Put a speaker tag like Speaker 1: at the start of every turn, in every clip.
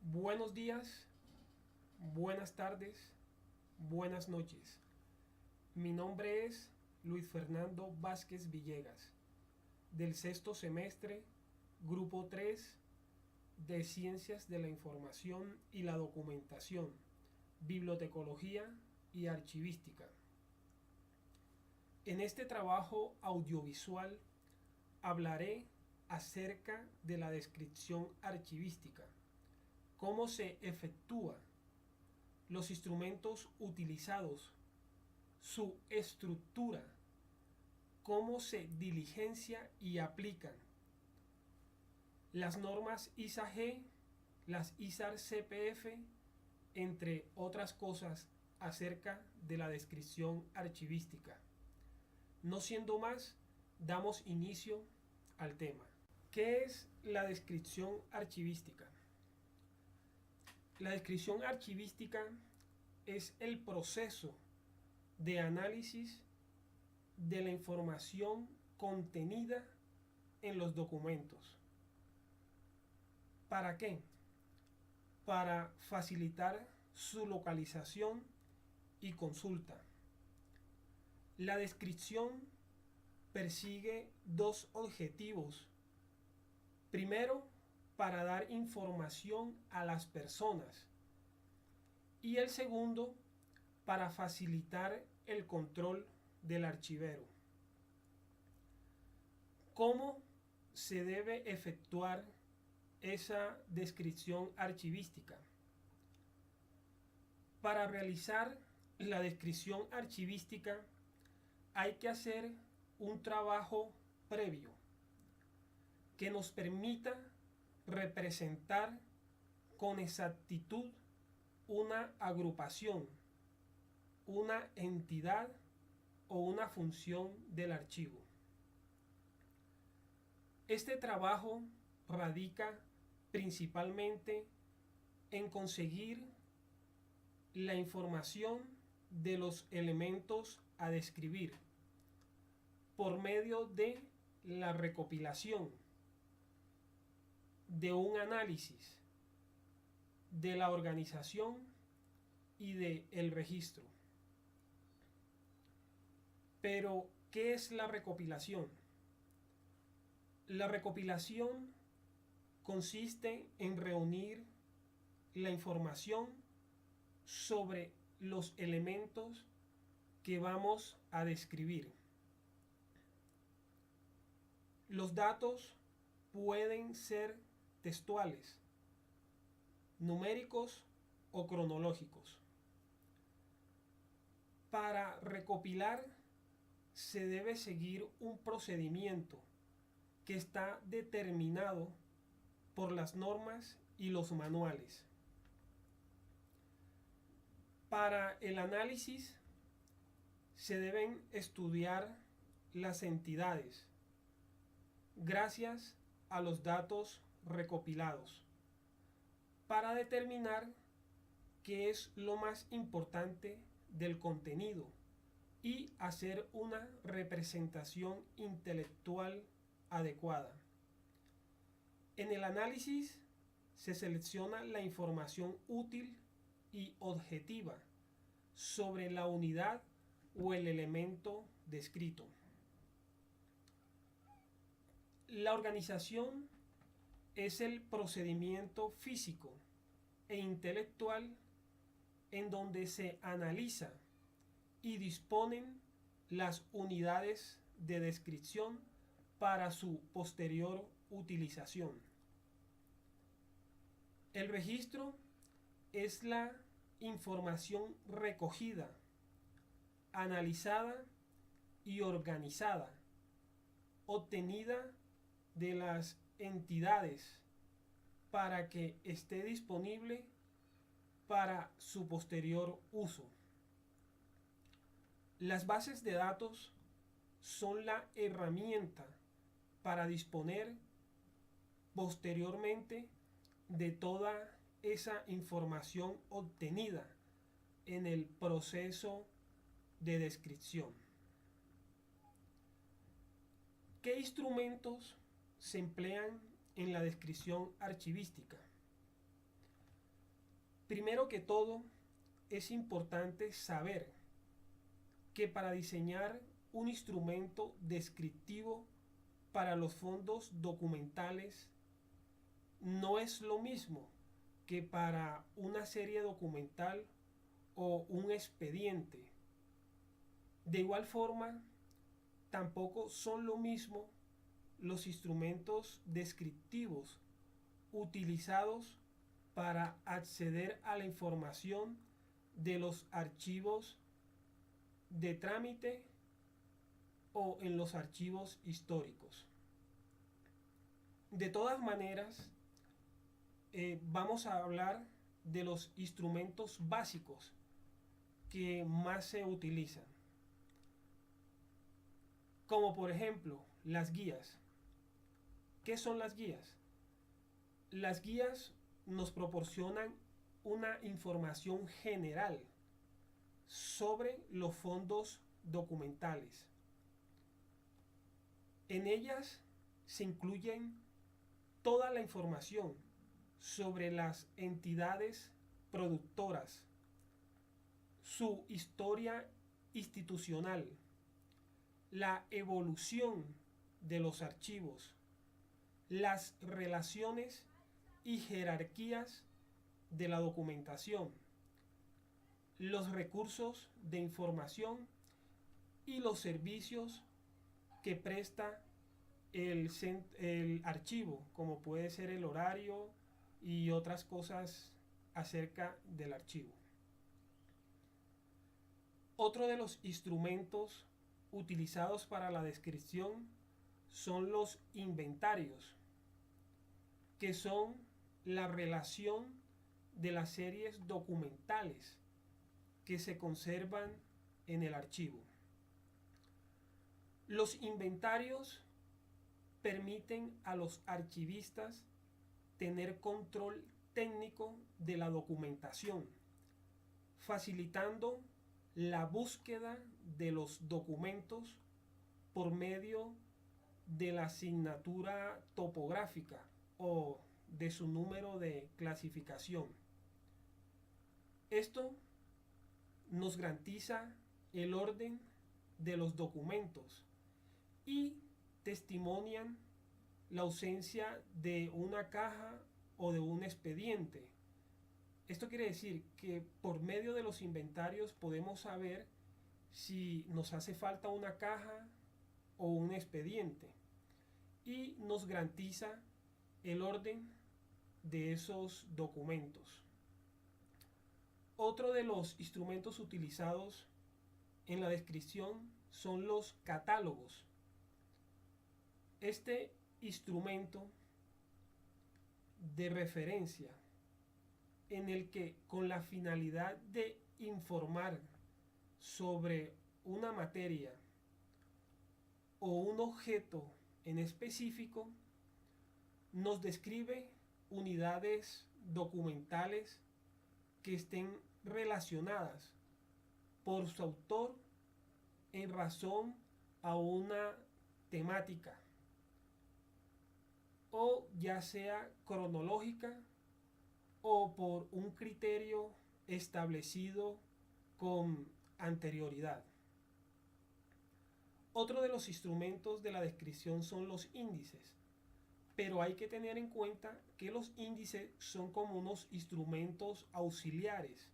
Speaker 1: Buenos días, buenas tardes, buenas noches. Mi nombre es Luis Fernando Vázquez Villegas, del sexto semestre, Grupo 3 de Ciencias de la Información y la Documentación, Bibliotecología y Archivística. En este trabajo audiovisual hablaré acerca de la descripción archivística, cómo se efectúa, los instrumentos utilizados, su estructura, cómo se diligencia y aplican, las normas ISA-G, las ISAR-CPF, entre otras cosas acerca de la descripción archivística. No siendo más, damos inicio al tema. ¿Qué es la descripción archivística? La descripción archivística es el proceso de análisis de la información contenida en los documentos. ¿Para qué? Para facilitar su localización y consulta. La descripción persigue dos objetivos. Primero, para dar información a las personas. Y el segundo, para facilitar el control del archivero. ¿Cómo se debe efectuar esa descripción archivística? Para realizar la descripción archivística hay que hacer un trabajo previo que nos permita representar con exactitud una agrupación, una entidad o una función del archivo. Este trabajo radica principalmente en conseguir la información de los elementos a describir por medio de la recopilación, de un análisis, de la organización y del registro. Pero, ¿qué es la recopilación? La recopilación consiste en reunir la información sobre los elementos que vamos a describir. Los datos pueden ser textuales, numéricos o cronológicos. Para recopilar se debe seguir un procedimiento que está determinado por las normas y los manuales. Para el análisis se deben estudiar las entidades gracias a los datos recopilados para determinar qué es lo más importante del contenido y hacer una representación intelectual adecuada. En el análisis se selecciona la información útil y objetiva sobre la unidad o el elemento descrito. La organización es el procedimiento físico e intelectual en donde se analiza y disponen las unidades de descripción para su posterior utilización. El registro es la información recogida, analizada y organizada, obtenida de las entidades para que esté disponible para su posterior uso. Las bases de datos son la herramienta para disponer posteriormente de toda esa información obtenida en el proceso de descripción. ¿Qué instrumentos se emplean en la descripción archivística? Primero que todo, es importante saber que para diseñar un instrumento descriptivo para los fondos documentales no es lo mismo que para una serie documental o un expediente. De igual forma, tampoco son lo mismo los instrumentos descriptivos utilizados para acceder a la información de los archivos de trámite o en los archivos históricos. De todas maneras, vamos a hablar de los instrumentos básicos que más se utilizan, como por ejemplo las guías. ¿Qué son las guías? Las guías nos proporcionan una información general sobre los fondos documentales. En ellas se incluyen toda la información sobre las entidades productoras, su historia institucional, la evolución de los archivos, las relaciones y jerarquías de la documentación, los recursos de información y los servicios que presta el archivo, como puede ser el horario y otras cosas acerca del archivo. Otro de los instrumentos utilizados para la descripción son los inventarios, que son la relación de las series documentales que se conservan en el archivo. Los inventarios permiten a los archivistas tener control técnico de la documentación, facilitando la búsqueda de los documentos por medio de la asignatura topográfica o de su número de clasificación. Esto nos garantiza el orden de los documentos y testimonian la ausencia de una caja o de un expediente. Esto quiere decir que por medio de los inventarios podemos saber si nos hace falta una caja o un expediente y nos garantiza el orden de esos documentos. Otro de los instrumentos utilizados en la descripción son los catálogos. Este instrumento de referencia en el que con la finalidad de informar sobre una materia o un objeto en específico, nos describe unidades documentales que estén relacionadas por su autor en razón a una temática, o ya sea cronológica o por un criterio establecido con anterioridad. Otro de los instrumentos de la descripción son los índices, pero hay que tener en cuenta que los índices son como unos instrumentos auxiliares,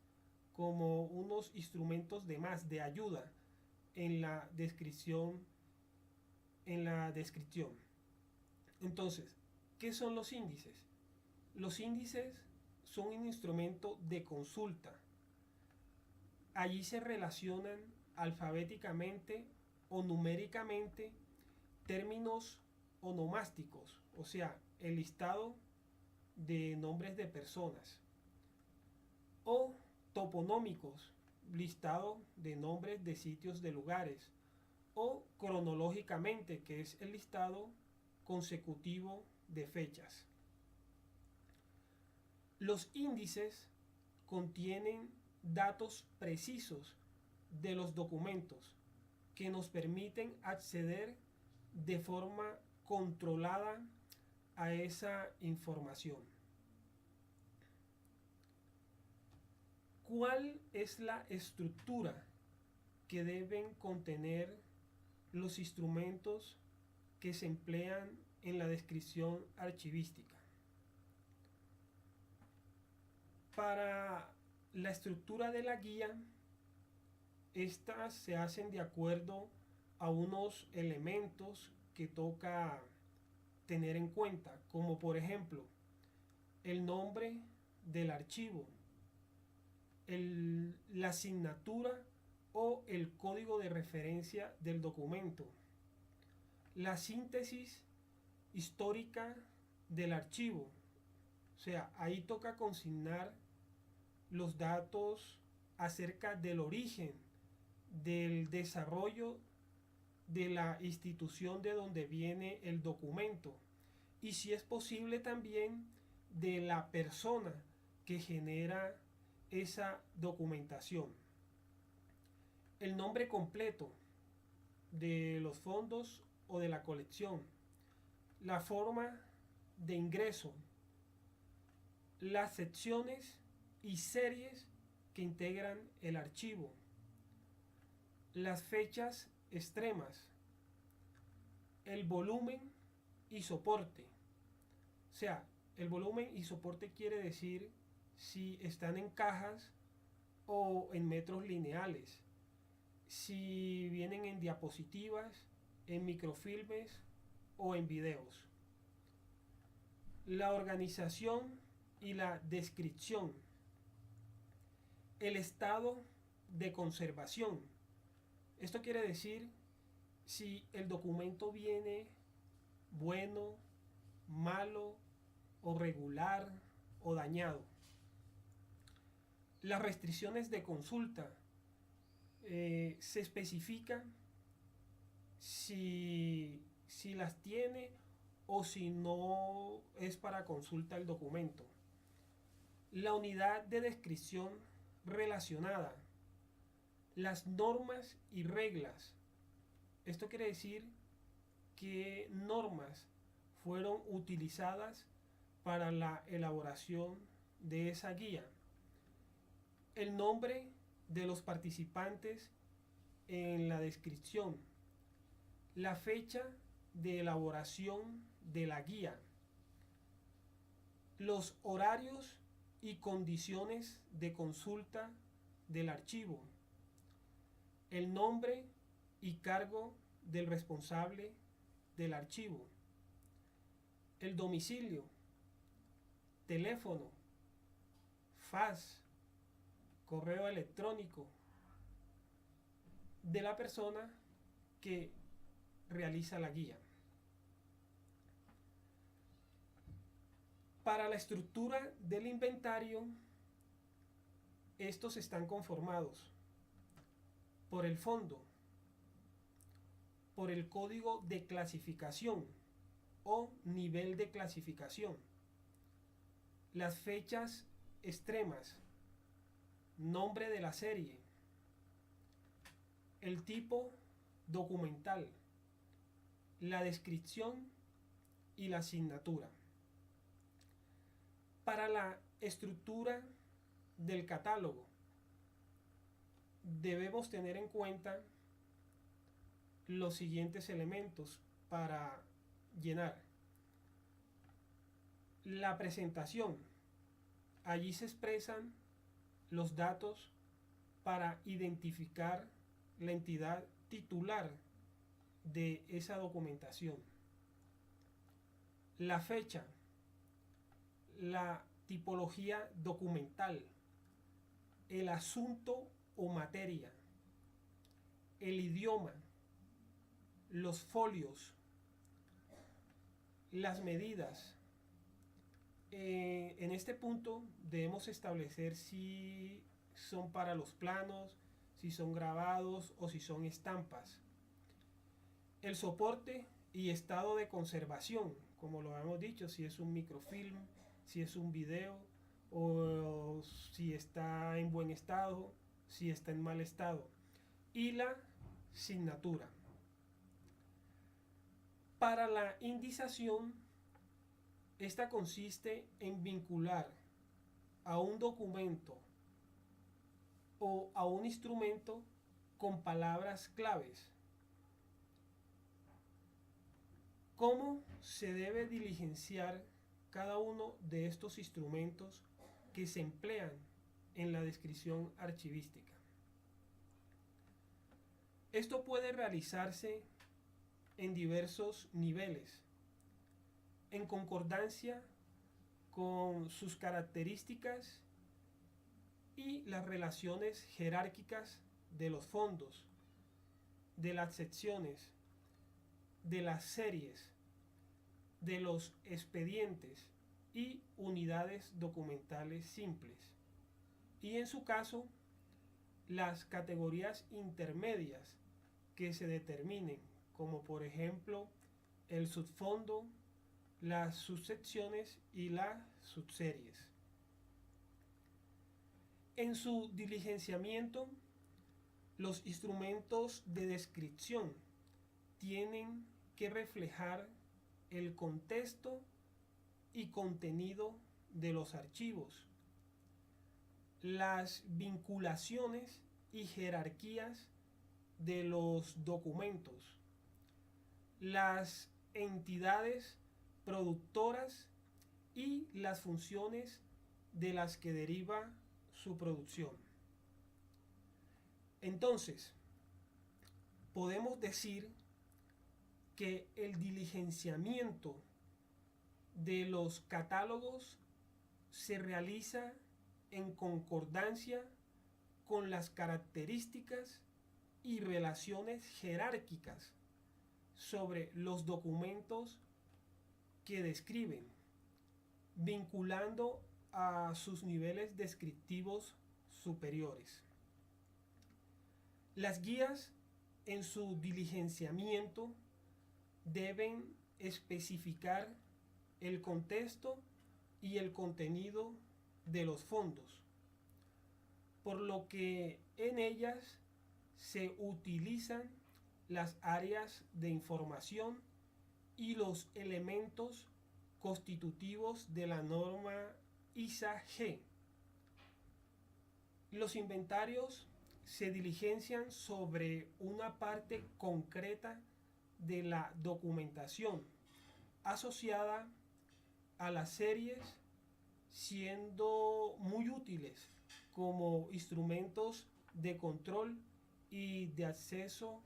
Speaker 1: como unos instrumentos de ayuda en la descripción. Entonces, ¿qué son los índices? Los índices son un instrumento de consulta. Allí se relacionan alfabéticamente o numéricamente términos onomásticos, o sea, el listado de nombres de personas, o toponómicos, listado de nombres de sitios de lugares, o cronológicamente, que es el listado consecutivo de fechas. Los índices contienen datos precisos de los documentos que nos permiten acceder de forma controlada a esa información. ¿Cuál es la estructura que deben contener los instrumentos que se emplean en la descripción archivística? Para la estructura de la guía, estas se hacen de acuerdo a unos elementos que toca tener en cuenta, como por ejemplo el nombre del archivo, la asignatura o el código de referencia del documento, la síntesis histórica del archivo, o sea, ahí toca consignar los datos acerca del origen, del desarrollo de la institución de donde viene el documento y si es posible también de la persona que genera esa documentación. El nombre completo de los fondos o de la colección, la forma de ingreso, las secciones y series que integran el archivo, las fechas extremas, el volumen y soporte. O sea, el volumen y soporte quiere decir si están en cajas o en metros lineales, si vienen en diapositivas, en microfilmes o en videos. La organización y la descripción, el estado de conservación. Esto quiere decir si el documento viene bueno, malo o regular o dañado. Las restricciones de consulta se especifica si las tiene o si no es para consulta el documento. La unidad de descripción relacionada, las normas y reglas. Esto quiere decir qué normas fueron utilizadas para la elaboración de esa guía. El nombre de los participantes en la descripción. La fecha de elaboración de la guía. Los horarios y condiciones de consulta del archivo. El nombre y cargo del responsable del archivo. El domicilio, teléfono, fax, correo electrónico de la persona que realiza la guía. Para la estructura del inventario, estos están conformados por el fondo, por el código de clasificación o nivel de clasificación, las fechas extremas, nombre de la serie, el tipo documental, la descripción y la asignatura. Para la estructura del catálogo, debemos tener en cuenta los siguientes elementos para llenar. La presentación. Allí se expresan los datos para identificar la entidad titular de esa documentación. La fecha, la tipología documental, el asunto o materia, el idioma, los folios, las medidas. En este punto debemos establecer si son para los planos, si son grabados o si son estampas. El soporte y estado de conservación, como lo hemos dicho, si es un microfilm, si es un video o si está en buen estado, si está en mal estado, y la signatura. Para la indización, esta consiste en vincular a un documento o a un instrumento con palabras claves. ¿Cómo se debe diligenciar cada uno de estos instrumentos que se emplean en la descripción archivística? Esto puede realizarse en diversos niveles, en concordancia con sus características y las relaciones jerárquicas de los fondos, de las secciones, de las series, de los expedientes y unidades documentales simples. Y en su caso, las categorías intermedias que se determinen, como por ejemplo el subfondo, las subsecciones y las subseries. En su diligenciamiento, los instrumentos de descripción tienen que reflejar el contexto y contenido de los archivos, las vinculaciones y jerarquías de los documentos, las entidades productoras y las funciones de las que deriva su producción. Entonces, podemos decir que el diligenciamiento de los catálogos se realiza en concordancia con las características y relaciones jerárquicas sobre los documentos que describen, vinculando a sus niveles descriptivos superiores. Las guías en su diligenciamiento deben especificar el contexto y el contenido de los fondos, por lo que en ellas se utilizan las áreas de información y los elementos constitutivos de la norma ISA-G. Los inventarios se diligencian sobre una parte concreta de la documentación asociada a las series, siendo muy útiles como instrumentos de control y de acceso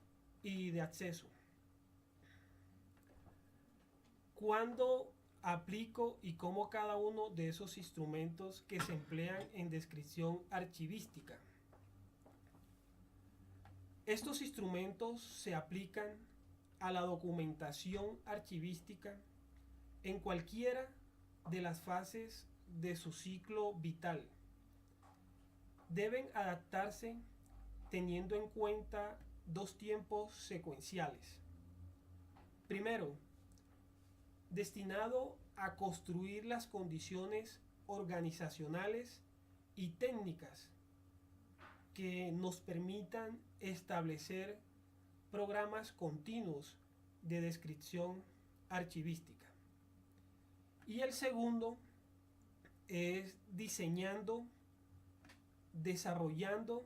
Speaker 1: ¿Cuándo aplico y cómo cada uno de esos instrumentos que se emplean en descripción archivística? Estos instrumentos se aplican a la documentación archivística en cualquiera de las fases de su ciclo vital. Deben adaptarse teniendo en cuenta dos tiempos secuenciales. Primero, destinado a construir las condiciones organizacionales y técnicas que nos permitan establecer programas continuos de descripción archivística. Y el segundo es diseñando, desarrollando,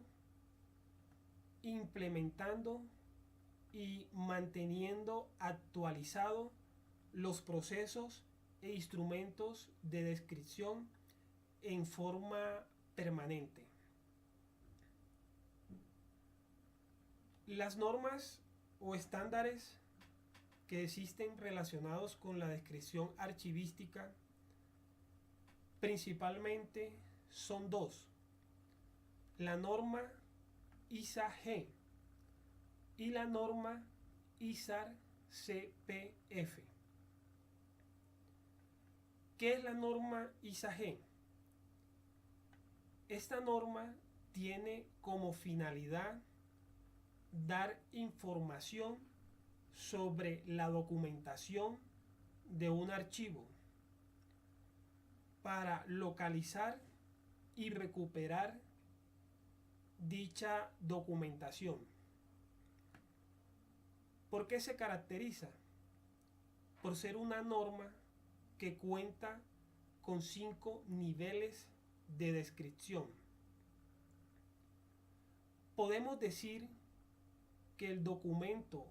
Speaker 1: implementando y manteniendo actualizado los procesos e instrumentos de descripción en forma permanente. Las normas o estándares que existen relacionados con la descripción archivística principalmente son dos: la norma ISA-G y la norma ISAR-CPF. ¿Qué es la norma ISA-G? Esta norma tiene como finalidad dar información sobre la documentación de un archivo para localizar y recuperar dicha documentación. ¿Por qué se caracteriza? Por ser una norma que cuenta con 5 niveles de descripción. Podemos decir que el documento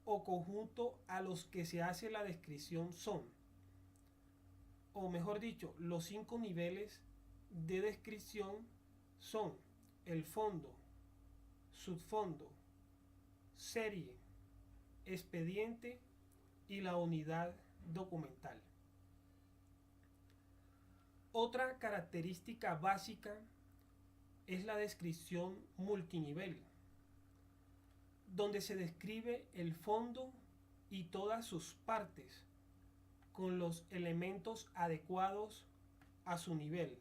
Speaker 1: o conjunto a los que se hace la descripción son, o mejor dicho, los 5 niveles de descripción son el fondo, subfondo, serie, expediente y la unidad documental. Otra característica básica es la descripción multinivel, donde se describe el fondo y todas sus partes con los elementos adecuados a su nivel.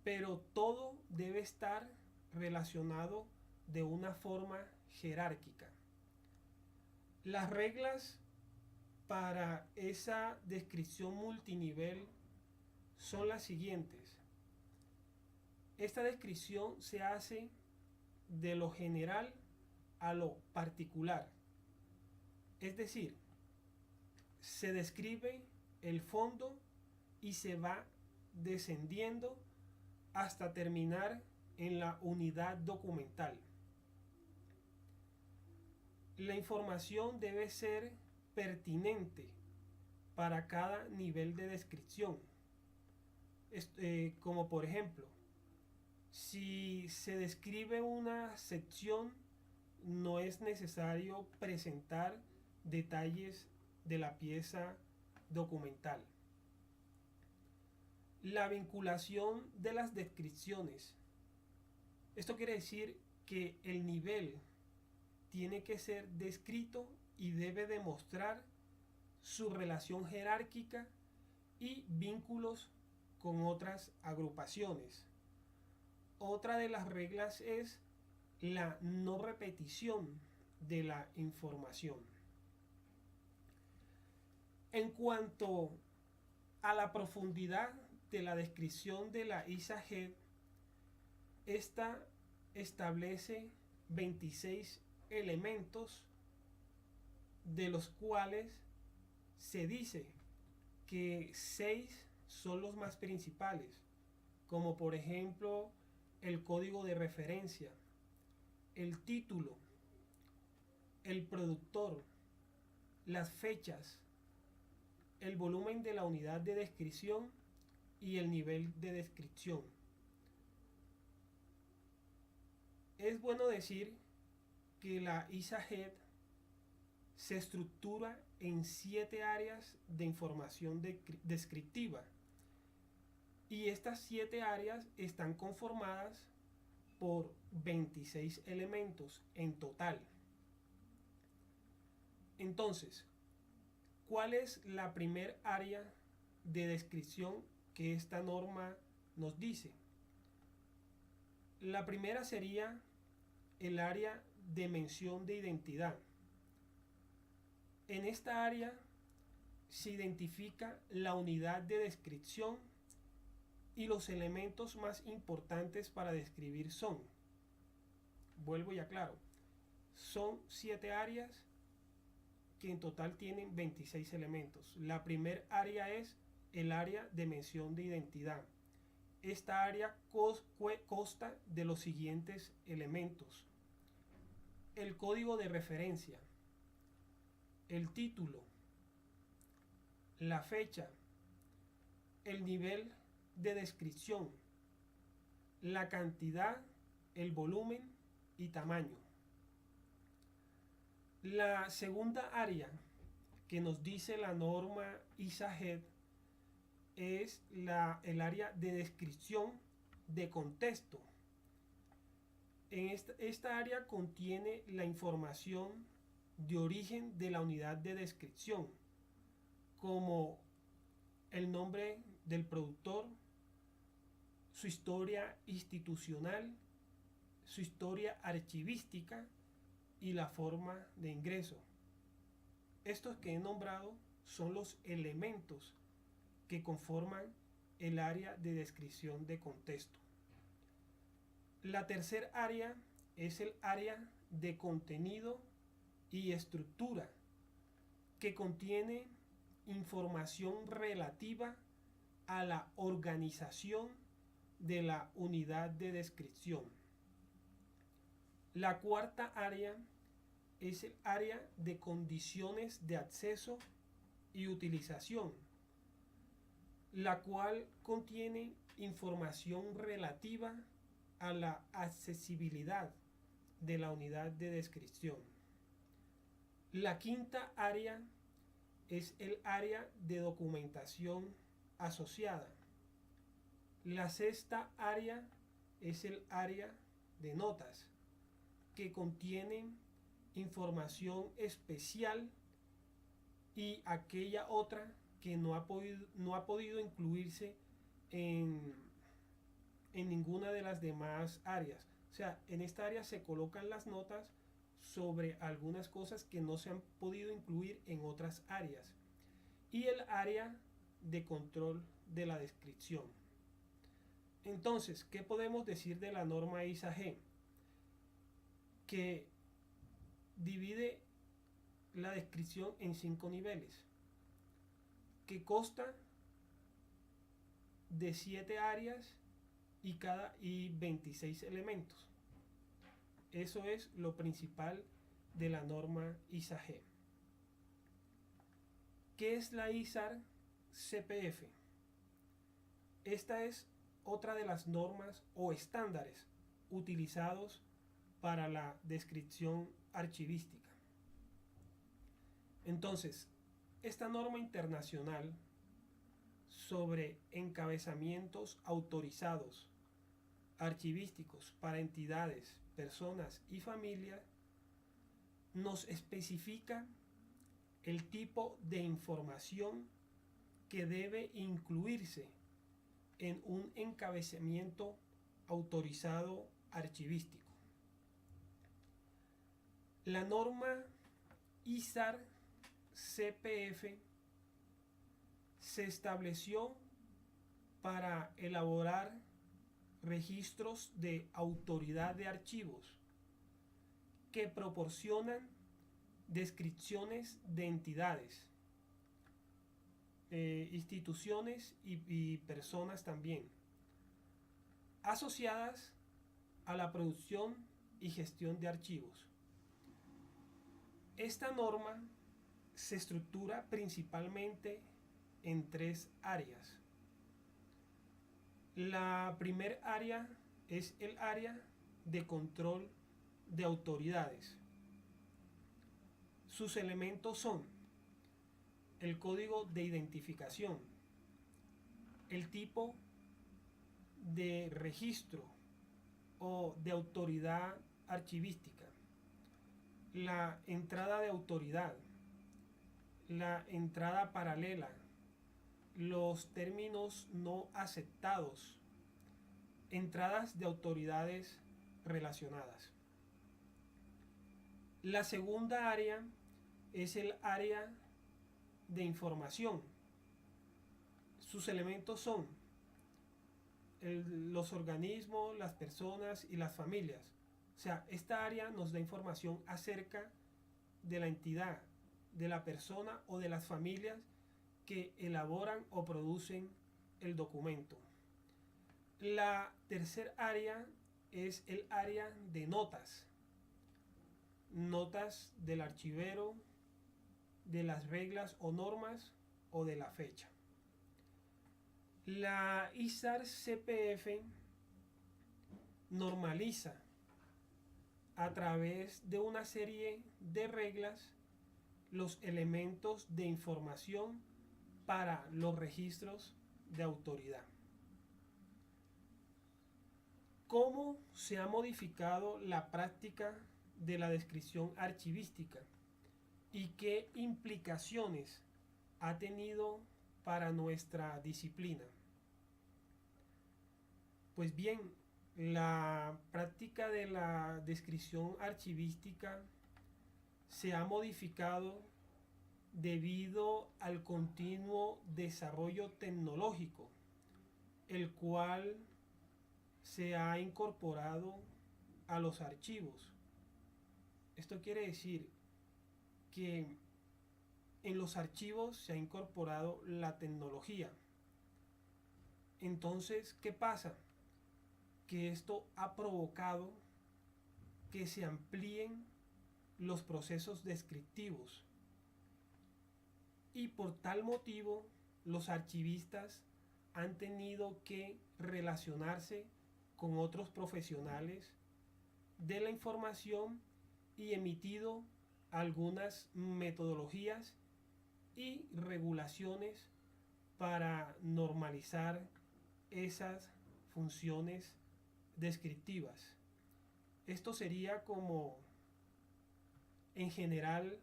Speaker 1: Pero todo debe estar relacionado de una forma jerárquica. Las reglas para esa descripción multinivel son las siguientes. Esta descripción se hace de lo general a lo particular. Es decir, se describe el fondo y se va descendiendo hasta terminar en la unidad documental. La información debe ser pertinente para cada nivel de descripción. Como por ejemplo, si se describe una sección, no es necesario presentar detalles de la pieza documental. La vinculación de las descripciones. Esto quiere decir que el nivel tiene que ser descrito y debe demostrar su relación jerárquica y vínculos con otras agrupaciones. Otra de las reglas es la no repetición de la información. En cuanto a la profundidad de la descripción de la ISA-GED, esta establece 26 elementos, de los cuales se dice que 6 son los más principales, como por ejemplo el código de referencia, el título, el productor, las fechas, el volumen de la unidad de descripción y el nivel de descripción. Es bueno decir que la ISA-GED se estructura en 7 áreas de información descriptiva, y estas 7 áreas están conformadas por 26 elementos en total. Entonces, ¿cuál es la primer área de descripción que esta norma nos dice? La primera sería el área de mención de identidad. En esta área se identifica la unidad de descripción y los elementos más importantes para describir son, vuelvo y aclaro, son 7 áreas que en total tienen 26 elementos. La primera área es el área de mención de identidad. Esta área consta de los siguientes elementos: el código de referencia, el título, la fecha, el nivel de descripción, la cantidad, el volumen y tamaño. La segunda área que nos dice la norma ISA-GED es el área de descripción de contexto. En esta área contiene la información de origen de la unidad de descripción, como el nombre del productor, su historia institucional, su historia archivística y la forma de ingreso. Estos que he nombrado son los elementos que conforman el área de descripción de contexto. La tercer área es el área de contenido y estructura, que contiene información relativa a la organización de la unidad de descripción. La cuarta área es el área de condiciones de acceso y utilización, la cual contiene información relativa a la accesibilidad de la unidad de descripción. La quinta área es el área de documentación asociada. La sexta área es el área de notas, que contienen información especial y aquella otra que no ha podido incluirse en ninguna de las demás áreas. O sea, en esta área se colocan las notas sobre algunas cosas que no se han podido incluir en otras áreas. Y el área de control de la descripción. Entonces, ¿qué podemos decir de la norma ISA-G? Que divide la descripción en 5 niveles, que consta de 7 áreas y 26 elementos. Eso es lo principal de la norma ISA-G. ¿Qué es la ISAR CPF? Esta es otra de las normas o estándares utilizados para la descripción archivística. Entonces, esta norma internacional sobre encabezamientos autorizados archivísticos para entidades, personas y familias nos especifica el tipo de información que debe incluirse en un encabezamiento autorizado archivístico. La norma ISAR CPF se estableció para elaborar registros de autoridad de archivos que proporcionan descripciones de entidades, instituciones y personas también, asociadas a la producción y gestión de archivos. Esta norma se estructura principalmente en 3 áreas. La primera área es el área de control de autoridades. Sus elementos son el código de identificación, el tipo de registro o de autoridad archivística, la entrada de autoridad, la entrada paralela, los términos no aceptados, entradas de autoridades relacionadas. La segunda área es el área de información. Sus elementos son los organismos, las personas y las familias. O sea, esta área nos da información acerca de la entidad, de la persona o de las familias que elaboran o producen el documento. La tercera área es el área de notas. Notas del archivero, de las reglas o normas o de la fecha. La ISAR CPF normaliza a través de una serie de reglas los elementos de información para los registros de autoridad. ¿Cómo se ha modificado la práctica de la descripción archivística y qué implicaciones ha tenido para nuestra disciplina? Pues bien, la práctica de la descripción archivística se ha modificado debido al continuo desarrollo tecnológico el cual se ha incorporado a los archivos. Esto quiere decir que en los archivos se ha incorporado la tecnología. Entonces, ¿qué pasa? Que esto ha provocado que se amplíen los procesos descriptivos. Y por tal motivo, los archivistas han tenido que relacionarse con otros profesionales de la información y emitido algunas metodologías y regulaciones para normalizar esas funciones descriptivas. Esto sería como en general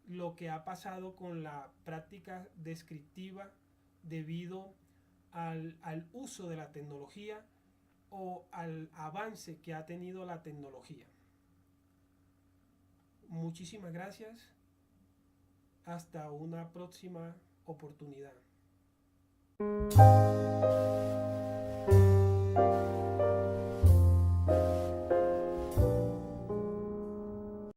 Speaker 1: lo que ha pasado con la práctica descriptiva debido al uso de la tecnología o al avance que ha tenido la tecnología. Muchísimas gracias. Hasta una próxima oportunidad.